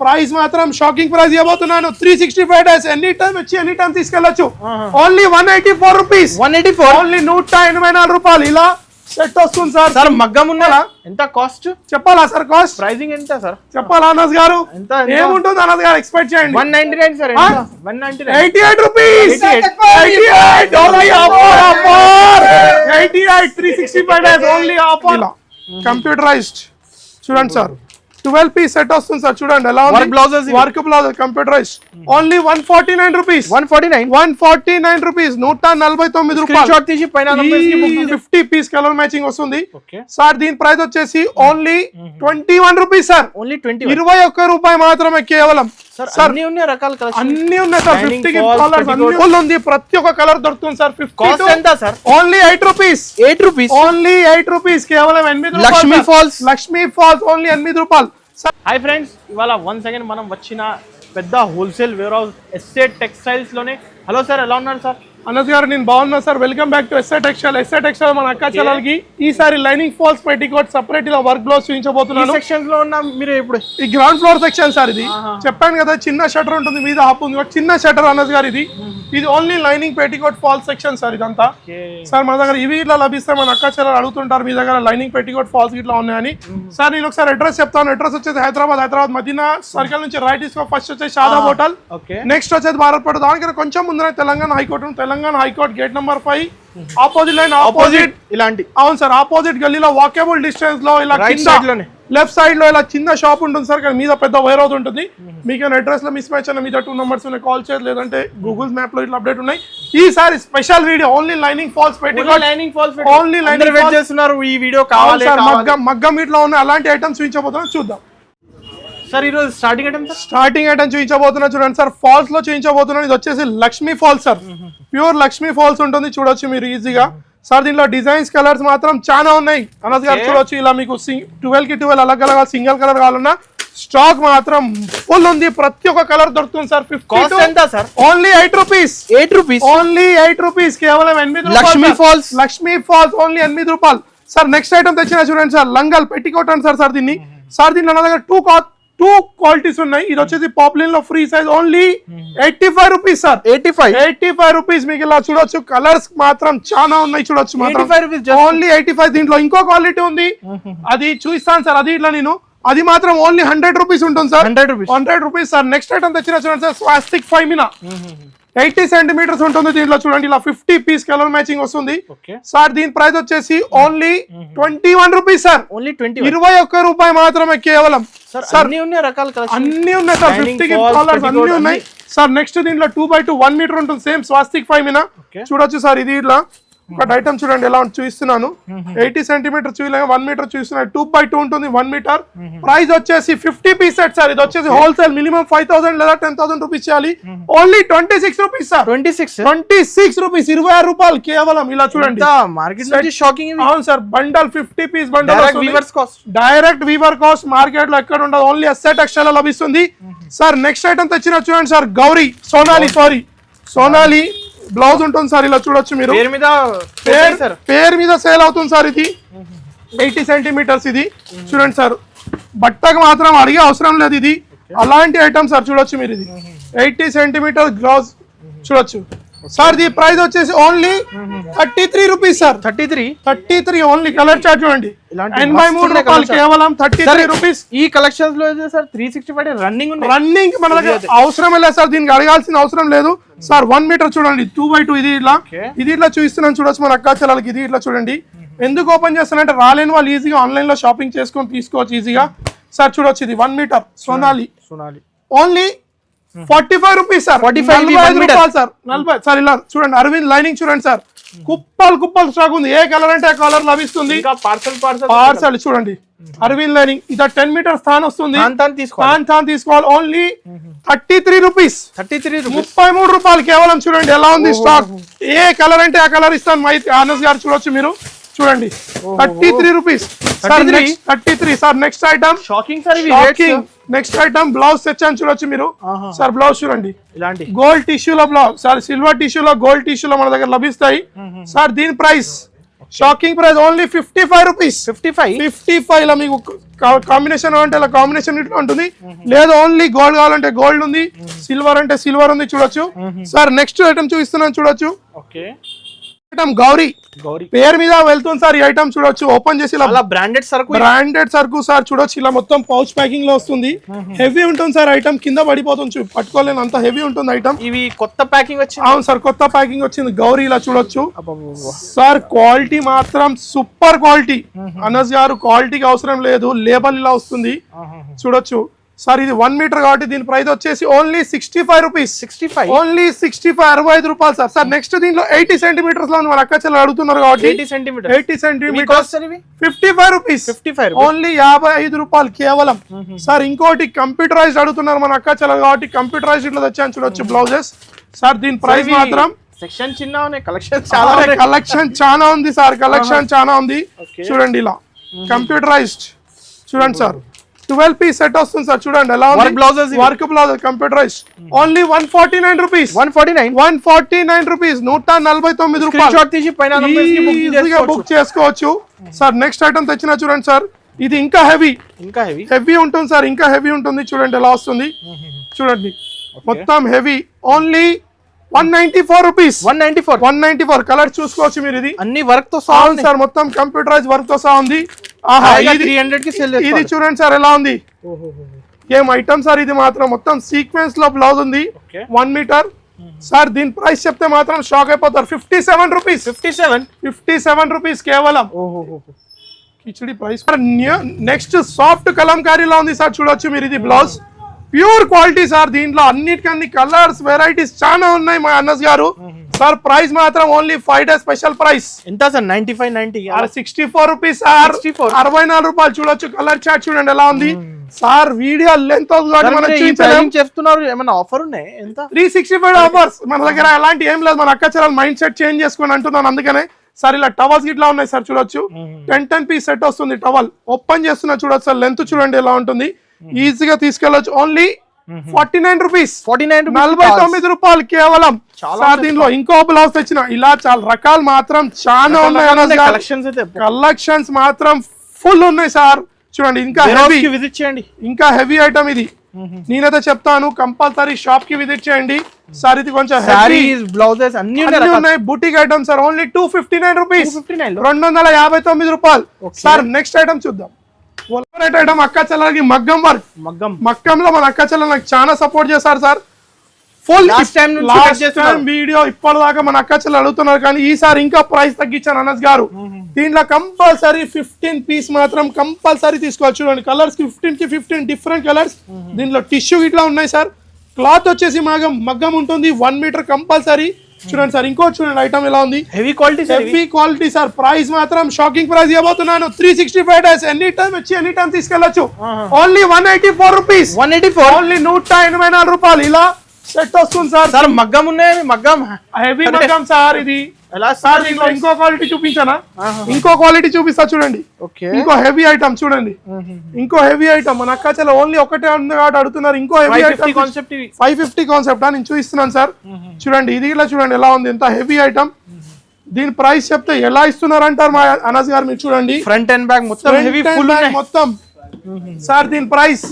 Price మాత్రం shocking price ఇవ్వబోతున్నాను 365 days any time వచ్చి ఎనీ టైం తీసుకెళ్లొచ్చు ఓన్లీ 184 రూపీస్ 184 ఓన్లీ 184 రూపాయలు ఇలా సెట్ వస్తుంది సార్. సార్ మగ్గం ఉన్నదా ఎంత కాస్ట్ చెప్పాలా సార్? కాస్ట్ ప్రైసింగ్ ఎంత సార్ చెప్పాలా అనస్ గారు? ఏముంటుంది అనస్ గారు ఎక్స్పెక్ట్ చేయండి. 199 sir 199 88 rupees 88 only offer 88 365 days only offer computerised చూడండి సార్ 12 పీస్ సెట్ వస్తుంది సార్. చూడండి ఎలా ఉంది work blouses computerised only 149 rupees 149 rupees 149 రూపాయలు షాట్ తీసి పైన 50 పీస్ కలర్ మ్యాచింగ్ వస్తుంది సార్. దీని ప్రైస్ వచ్చేసి ఓన్లీ 21 రూపీస్ సార్. ఓన్లీ 21 రూపాయి మాత్రమే కేవలం. అన్ని ఉన్నాయి రకాల కలెక్షన్ అన్ని ఉన్నాయి సార్. 50 కలర్స్ అన్ని ఫుల్ ఉంది. ప్రతి ఒక్క కలర్ దొరుకుతుంది సార్. 50 ఎంత sir? Only 8 rupees only 8 rupees కేవలం 8 రూపాయలు. లక్ష్మీ ఫాల్స్ ఓన్లీ 8 రూపాయలు. హాయ్ ఫ్రెండ్స్, ఇవాళ వన్స్ అగైన్ మనం వచ్చిన పెద్ద wholesale warehouse SA textiles లోనే. హలో సార్, ఎలా ఉన్నారు సార్? అనస్ గారు నేను బాగున్నా sir. Welcome back to SA textile. SA textile మన అక్క చెల్లెలకి ఈసారి లైనింగ్ ఫాల్స్ పెట్టికోట్ సెపరేట్ ఇలా వర్క్ బ్లౌజ్ చూపించబోతున్నాను. సెక్షన్స్ లో ఉన్న మీరు ఇప్పుడు ఈ గ్రౌండ్ ఫ్లోర్ సెక్షన్ సార్. ఇది చెప్పాను కదా చిన్న షటర్ ఉంటుంది, మీద హాఫ్ ఉంది. చిన్న షటర్ అనస్ గారు ఇది only lining petticoat falls section sir. ఇదంతా సార్ మన దగ్గర ఇవి ఇట్లా లభిస్తాయి. మన అక్క చెల్లెలు అడుగుతుంటారు మీ దగ్గర లైనింగ్ పెట్టికోట్ ఫాల్స్ ఇట్లా ఉన్నాయని. సార్ నేను ఒకసారి అడ్రస్ చెప్తాను. అడ్రస్ వచ్చేసి హైదరాబాద్ మదీనా సర్కిల్ నుంచి రైట్ తీసుకో. ఫస్ట్ వచ్చేసి షాదాబ్ హోటల్, నెక్స్ట్ వచ్చేసి భారత్ పేట. దానికి కొంచెం ముందునే Telangana high court. Telangana high court gate number 5 opposite line opposite ఇలాంటి. అవును సార్, ఆపోజిట్ గల్లీలో వాకబుల్ డిస్టెన్స్ లో ఇలా లెఫ్ట్ సైడ్ లో ఇలా చిన్న షాప్ ఉంటుంది సార్. కానీ మీద పెద్ద వైర్ అవుట్ ఉంటుంది. మీకు అడ్రస్ లో మిస్ మ్యాచ్ అయినా మీద 2 నెంబర్స్ ఉన్నాయి, కాల్ చేయదు. లేదంటే గూగుల్ మ్యాప్ లో ఇట్లా అప్డేట్ ఉన్నాయి. ఈసారి special video only lining falls only lining చేస్తున్నారు. ఈ వీడియో కావాలి మగ్గం ఇట్లా ఉన్నాయి. అలాంటి ఐటమ్స్ చూపించబోతున్నాం, చూద్దాం సార్. ఈరోజు స్టార్టింగ్ ఐటమ్ చూపించబోతున్నా చూడండి సార్. ఫాల్స్ లో చూపించబోతున్నాను. ఇది వచ్చేసి Lakshmi falls sir. Pure Lakshmi falls ఉంటుంది, చూడొచ్చు మీరు ఈజీగా సార్. దీంట్లో డిజైన్స్ కలర్స్ మాత్రం చాలా ఉన్నాయి అనస్ గారు. చూడొచ్చు ఇలా మీకు 12 కి 12 అలగ్ సింగిల్ కలర్ కావాలన్నా స్టాక్ మాత్రం ఫుల్ ఉంది. ప్రతి ఒక్క కలర్ దొరుకుతుంది సార్. 50 ఎంత sir? Only 8 rupees only 8 rupees కేవలం 8 రూపాయలు. లక్ష్మీ ఫాల్స్ ఓన్లీ 8 రూపాయలు సార్. నెక్స్ట్ ఐటమ్ తెచ్చిన చూడండి సార్. లంగల్ పెట్టికోట్ అని సార్. దీన్ని సార్ దీంట్లో నా దగ్గర టూ క్వాలిటీస్ ఉన్నాయి. ఇది వచ్చేసి పాపులర్ లో free size only 85 rupees sir. 85 rupees. మీకు ఇలా చూడొచ్చు కలర్స్ మాత్రం చాలా ఉన్నాయి. చూడొచ్చు మాత్రం ఓన్లీ 85. దీంట్లో ఇంకో క్వాలిటీ ఉంది, అది చూపిస్తాను సార్. అది ఇట్లా నేను అది మాత్రం ఓన్లీ 100 రూపీస్ ఉంటుంది sir. 100 rupees sir. Next item తెచ్చిన చూడండి సార్. స్వాస్తిక్ 5 మీనా 80 సెంటీమీటర్స్ ఉంటుంది. దీంట్లో చూడండి ఇలా 50 పీస్ కలర్ మ్యాచింగ్ వస్తుంది సార్. దీని ప్రైస్ వచ్చేసి ఓన్లీ 21 రూపీస్ సార్. 21 రూపాయి మాత్రమే కేవలం సార్. అన్ని ఉన్నాయి సార్. 50 కలర్స్ అన్ని ఉన్నాయి సార్. నెక్స్ట్ దీంట్లో 2x2 1 మీటర్ ఉంటుంది. సేమ్ స్వాస్తిక్ 5 మీనా చూడొచ్చు సార్. ఇది ఇట్లా ఒక ఐటమ్ చూడండి ఎలా చూపిస్తున్నాను. 80 సెంటీమీటర్ చూడలేము, 1 మీటర్ చూస్తున్నాను. 2x2 ఉంటుంది 1 మీటర్. ప్రైస్ వచ్చేసి 50 పీస్ సెట్ సార్. ఇది వచ్చేసి హోల్సేల్ మినిమం 5000 లేదా 10,000 రూపీస్ చేయాలి. Only 26 rupees sir. 26 రూపీస్ 26 రూపాయలు కేవలం. ఇలా చూడండి షాకింగ్. అవును sir, bundle 50 piece bundle direct weaver cost market లో ఎక్కడ ఉండదు. ఓన్లీ ఎస్ఏ టెక్స్టైల్ లభిస్తుంది సార్. నెక్స్ట్ ఐటమ్ తెచ్చిన చూడండి సార్. గౌరీ సోనాలి బ్లౌజ్ ఉంటుంది సార్. ఇలా చూడొచ్చు మీరు పేరు మీద సేల్ అవుతుంది సార్. ఇది 80 సెంటీమీటర్స్. ఇది చూడండి సార్. బట్టకు మాత్రం అడిగే అవసరం లేదు. ఇది అలాంటి ఐటమ్ సార్. చూడొచ్చు మీరు. ఇది 80 సెంటీమీటర్ బ్లౌజ్ చూడొచ్చు సార్. దీని ప్రైస్ వచ్చేసి only 33 rupees sir. 33 only. Colour chart చూడండి 83 రూపాయలు కేవలం 33 రూపీస్. ఈ కలెక్షన్స్ లో సార్ 365 రన్నింగ్ మన దగ్గర అవసరం లేదు సార్. దీనికి అడగాల్సిన అవసరం లేదు సార్. 1 మీటర్ చూడండి 2x2. ఇది ఇట్లా చూపిస్తున్నాను చూడొచ్చు మన అక్క చెల్లెలకి. ఇది ఇట్లా చూడండి. ఎందుకు ఓపెన్ చేస్తానంటే రాలేని వాళ్ళు ఈజీగా ఆన్లైన్ లో షాపింగ్ చేసుకొని తీసుకోవచ్చు ఈజీగా సార్. చూడొచ్చు ఇది 1 metre Sonali only 45 rupees sir. 45 రూపాయలు సార్. 40 సార్. ఇలా చూడండి అరవింద్ లైనింగ్ చూడండి సార్. కుప్పలు స్టాక్ ఉంది. ఏ కలర్ అంటే ఆ కలర్ లభిస్తుంది. పార్సల్ చూడండి అరవింద్ లైనింగ్. ఇది 10 మీటర్ స్థానం వస్తుంది. తీసుకోవాలి. Only 33 rupees. 33 రూపాయలు కేవలం. చూడండి ఎలా ఉంది స్టాక్. ఏ కలర్ అంటే ఆ కలర్ ఇస్తాను అనస్ గారు. చూడొచ్చు మీరు చూడండి 33 rupees sir. 33 sir. Next item shocking sir. Next item blouse తెచ్చాను చూడొచ్చు మీరు సార్. బ్లౌజ్ చూడండి ఇలాంటి గోల్డ్ టిష్యూలో బ్లౌజ్ సార్. సిల్వర్ టిష్యూలో గోల్డ్ టిష్యూలో మన దగ్గర లభిస్తాయి సార్. దీని price shocking price only 55 rupees. 55 ఇలా మీకు కాంబినేషన్ అంటే ఇలా కాంబినేషన్ ఇట్లా ఉంటుంది. లేదు ఓన్లీ గోల్డ్ కావాలంటే గోల్డ్ ఉంది, సిల్వర్ అంటే సిల్వర్ ఉంది చూడొచ్చు. సార్ నెక్స్ట్ ఐటమ్ చూపిస్తున్నాను చూడొచ్చు. ఓకే ఐటమ్ గౌరీ పేరు మీద వెళ్తుంది సార్. ఈ ఐటమ్ చూడొచ్చు, ఓపెన్ చేసి ఇలా బ్రాండెడ్ సరుకు సార్ చూడొచ్చు. ఇలా మొత్తం పౌచ్ ప్యాకింగ్ లో వస్తుంది. హెవీ ఉంటుంది సార్ ఐటమ్, కింద పడిపోతుంది, పట్టుకోలేను అంత హెవీ ఉంటుంది ఐటమ్. ఇవి కొత్త ప్యాకింగ్ వచ్చింది. అవును సార్, కొత్త ప్యాకింగ్ వచ్చింది గౌరీ. ఇలా చూడొచ్చు సార్, క్వాలిటీ మాత్రం సూపర్ క్వాలిటీ. అనస్ గారు క్వాలిటీకి అవసరం లేదు, లేబల్ ఇలా వస్తుంది చూడొచ్చు సార్. ఇది 1 మీటర్ కాబట్టి దీని ప్రైస్ వచ్చేసి ఓన్లీ 65 రూపీస్. 65 ఓన్లీ 65 65 రూపాయలు సార్. సార్ నెక్స్ట్ దీంట్లో 80 సెంటీమీటర్స్ లో మన అక్క చెల్లెలు అడుగుతున్నారు కాబట్టి 80 సెంటీమీటర్స్ 55 రూపీస్. ఓన్లీ 55 రూపాయలు కేవలం. సార్ ఇంకోటి కంప్యూటరైజ్డ్ అడుగుతున్నారు మన అక్క చెల్లెలు కాబట్టి కంప్యూటరైజ్డ్ ఇట్లా తెచ్చాను చూడొచ్చు బ్లౌజెస్. సార్ దీని ప్రైస్ మాత్రం సెక్షన్ చిన్న కలెక్షన్ చాలా ఉంది సార్, కలెక్షన్ చాలా ఉంది చూడండి. ఇలా కంప్యూటరైజ్డ్ చూడండి సార్, 12 పీస్ సెట్ వస్తుంది సార్. చూడండి ఎలా ఉంది work blouse computerised. Only 149 rupees. 149 rupees, 149 రూపాయలు బుక్ చేసుకోవచ్చు సార్. నెక్స్ట్ ఐటమ్ తెచ్చిన చూడండి సార్, ఇది ఇంకా హెవీ ఉంటుంది సార్, ఇంకా హెవీ ఉంటుంది చూడండి ఎలా వస్తుంది చూడండి. మొత్తం హెవీ ఓన్లీ 194 రూపీస్. 194 కలర్ చూసుకోవచ్చు మీరు. ఇది అన్ని వర్క్ తో సార్, మొత్తం కంప్యూటరైజ్ వర్క్ తో సహా ఉంది. ఇది చూడండి సార్ ఎలా ఉంది, ఏం ఐటమ్ సార్. ఇది మాత్రం మొత్తం సీక్వెన్స్ లో బ్లౌజ్ ఉంది, 1 మీటర్ సార్. దీని ప్రైస్ చెప్తే మాత్రం షాక్ అయిపోతారు. 57 రూపీస్. 57 రూపీస్ కేవలం. కిచడి ప్రైస్. నెక్స్ట్ సాఫ్ట్ కలంకారీలో ఉంది సార్ చూడొచ్చు మీరు. ఇది బ్లౌజ్ ప్యూర్ క్వాలిటీ సార్. దీంట్లో అన్నిటికన్ని కలర్స్ వెరైటీస్ చాలా ఉన్నాయి మా అన్నస్ గారు. సార్ ప్రైస్ మాత్రం ఓన్లీ 5 డేస్ స్పెషల్ ప్రైస్. ఎంత సార్? 64 rupees sir. 64 రూపాయలు చూడొచ్చు. కలర్ చార్ట్ చూడండి ఎలా ఉంది సార్. వీడియో లెంత్ చెప్తున్నారు, ఏమైనా ఆఫర్ ఉన్నాయి? ఎంత? 365 ఆఫర్స్ మన దగ్గర. ఎలాంటి ఏం లేదు, మన అక్క చెల్లెలు మైండ్ సెట్ చేంజ్ చేసుకుని అంటున్నాను అందుకనే సార్. ఇలా టవల్స్ ఇట్లా ఉన్నాయి సార్ చూడొచ్చు. 10 పీస్ సెట్ వస్తుంది టవల్. ఓపెన్ చేస్తున్నా చూడొచ్చు సార్. లెంత్ చూడండి ఎలా ఉంటుంది, ఈజీగా తీసుకెళ్ళొచ్చు. Only 49 rupees. 49 రూపాయలు కేవలం సార్. దీనిలో ఇంకో బ్లౌజ్ తెచ్చిన. ఇలా చాలా రకాలు మాత్రం చాలా ఉన్నాయి. కలెక్షన్స్ మాత్రం ఫుల్ ఉన్నాయి సార్ చూడండి. ఇంకా హెవీ విజిట్ చేయండి, ఇంకా హెవీ ఐటమ్ ఇది. నేనైతే చెప్తాను కంపల్సరీ షాప్ కి విజిట్ చేయండి సార్. ఇది కొంచెం బ్లౌజెస్ అన్ని ఉన్నాయి, boutique item sir. Only 259 rupees. 259 రూపాయలు సార్. నెక్స్ట్ ఐటమ్ చూద్దాం. ఐటమ్ అక్క చెల్లెలకి మగ్గం వర్క్. మగ్గంలో మన అక్క చెల్లెలు నాకు చాలా సపోర్ట్ చేశారు సార్. ఫుల్ వీడియో ఇప్పటిదాకా మన అక్క చెల్లెలు అడుగుతున్నారు కానీ ఈసారి ఇంకా ప్రైస్ తగ్గించాను అనస్ గారు. దీంట్లో కంపల్సరీ 15 పీస్ మాత్రం కంపల్సరీ తీసుకోవచ్చు. చూడండి కలర్స్ 15 కి 15 డిఫరెంట్ కలర్స్. దీంట్లో టిష్యూ ఇట్లా ఉన్నాయి సార్. క్లాత్ వచ్చేసి మగ్గం ఉంటుంది, 1 మీటర్ కంపల్సరీ. చూడండి సార్ ఇంకోటి చూడండి ఐటమ్ ఎలా ఉంది, హెవీ క్వాలిటీ సార్. ప్రైస్ మాత్రం షాకింగ్ ప్రైస్ ఇవ్వబోతున్నాను. 365 డేస్ ఎనీ టైం వచ్చి ఎనీ టైం తీసుకెళ్లొచ్చు. Only 184 rupees. ఓన్లీ 184 రూపాయలు. ఇలా సెట్ వస్తుంది సార్. సార్ మగ్గం ఉన్నాయి, మగ్గం హెవీ మగ్గం సార్. ఇది ఎలా సార్? దీంట్లో ఇంకో క్వాలిటీ చూపించానా? ఇంకో క్వాలిటీ చూపిస్తా చూడండి. ఇంకో హెవీ ఐటమ్ చూడండి, ఇంకో హెవీ ఐటమ్. మన అక్క చెల్ల ఓన్లీ ఒకటే ఉంది కాబట్టి అడుగుతున్నారు. ఇంకో హెవీ ఐటమ్ 550 కాన్సెప్ట్ నేను చూపిస్తున్నాను సార్. చూడండి ఇది ఇలా చూడండి ఎలా ఉంది, ఎంత హెవీ ఐటమ్. దీని ప్రైస్ చెప్తే ఎలా ఇస్తున్నారు అంటారు మా అనస్ గారు. మీరు చూడండి ఫ్రంట్ అండ్ బ్యాక్ మొత్తం హెవీ ఫుల్ మొత్తం సార్. దీని ప్రైస్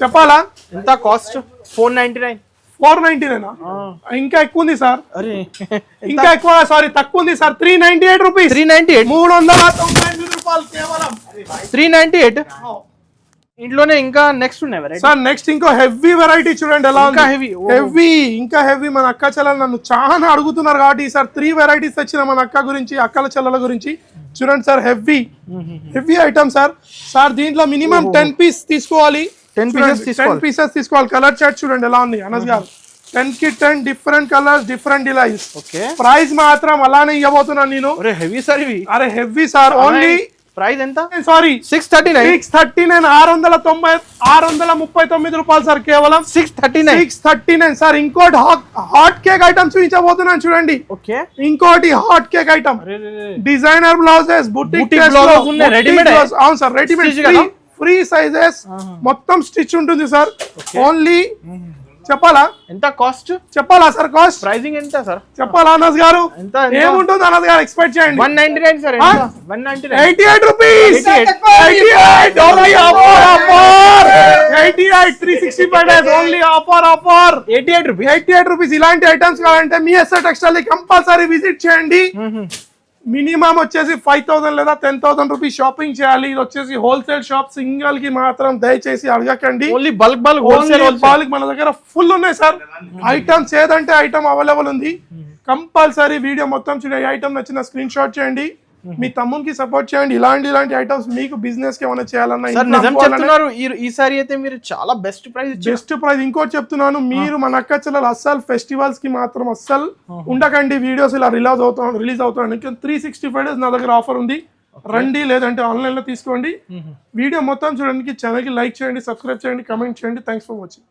చెప్పాలా? ఎంత కాస్ట్? 499. 499 ఇంకా ఎక్కువ ఉంది సార్. ఇంకా ఎక్కువ సారీ తక్కువ ఉంది సార్. 398 రూపీస్. 398 రూపాయలు కేవలం. 398 ఇంట్లోనే. ఇంకా నెక్స్ట్ ఉన్నాయి సార్. నెక్స్ట్ ఇంకో హెవీ వెరైటీ చూడండి ఎలా ఉంది. ఇంకా హెవీ. మన అక్క చెల్లెలు నన్ను చాలా అడుగుతున్నారు కాబట్టి ఈసారి 3 వెరైటీస్ తెచ్చిన మన అక్క గురించి, అక్కల చెల్లెల గురించి. చూడండి sir heavy item sir. Sir దీంట్లో మినిమం 10 పీస్ తీసుకోవాలి. 10 పీసెస్ తీసుకోవాలి. కలర్ చార్ట్ చూడండి ఎలా ఉంది అనస్ గారు. 10 కి 10 different colours, different designs. Price మాత్రం అలానే ఇవ్వబోతున్నాను నేను. హెవీ సార్ ఇవి. అరే హెవీ సార్. ఓన్లీ ప్రైస్ ఎంత? సారీ 639. 639 రూపాయలు సార్ కేవలం. 639 సార్. ఇంకోటి హాట్ కేక్ ఐటమ్ చూపించబోతున్నాను చూడండి. ఇంకోటి hot cake item, designer blouses, boutique readymade. అవును సార్ రెడీమేడ్, ఫ్రీ సైజెస్, మొత్తం స్టిచ్ ఉంటుంది సార్. ఓన్లీ చెప్పాలా ఎంత కాస్ట్? చెప్పాలా సార్ కాస్ట్ ప్రైజింగ్ ఎంత సార్? చెప్పాలా అనస్ గారు? ఎంత? ఏముంటుంది అనస్ గారు ఎక్స్పెక్ట్ చేయండి. 199 sir. 199. 88 rupees. 88 only offer 88 365 days only offer 88 rupees. 88 rupees. ఇలాంటి ఐటమ్స్ కావాలంటే మీ ఎస్ఆర్ టెక్స్టైల్ కంపల్సరీ విజిట్ చేయండి. మినిమం వచ్చేసి 5000 లేదా 10,000 రూపీస్ షాపింగ్ చేయాలి. ఇది వచ్చేసి హోల్సేల్ షాప్, సింగిల్ కి మాత్రం దయచేసి అడగకండి. Only bulk wholesale. బల్క్ మన దగ్గర ఫుల్ ఉన్నాయి సార్ ఐటమ్స్. ఏదంటే ఐటమ్ అవైలబుల్ ఉంది. కంపల్సరీ వీడియో మొత్తం చూడండి. ఐటమ్ నచ్చిన స్క్రీన్ షాట్ చేయండి. మీ తమ్మునికి సపోర్ట్ చేయండి. ఇలాంటి ఐటమ్స్ మీకు బిజినెస్ కి ఏమైనా చేయాలన్నా ఈసారి అయితే మీరు చాలా బెస్ట్ ప్రైస్. ఇంకోటి చెప్తున్నాను, మీరు మన అక్క చెల్లెలు అస్సలు ఫెస్టివల్స్ కి మాత్రం అస్సలు ఉండకండి. వీడియోస్ ఇలా రిలీజ్ అవుతాయి. 365 డేస్ నా దగ్గర ఆఫర్ ఉంది. రండి, లేదంటే ఆన్లైన్ లో తీసుకోండి. వీడియో మొత్తం చూడడానికి ఛానల్ కి లైక్ చేయండి, సబ్స్క్రైబ్ చేయండి, కమెంట్ చేయండి. Thanks for watching.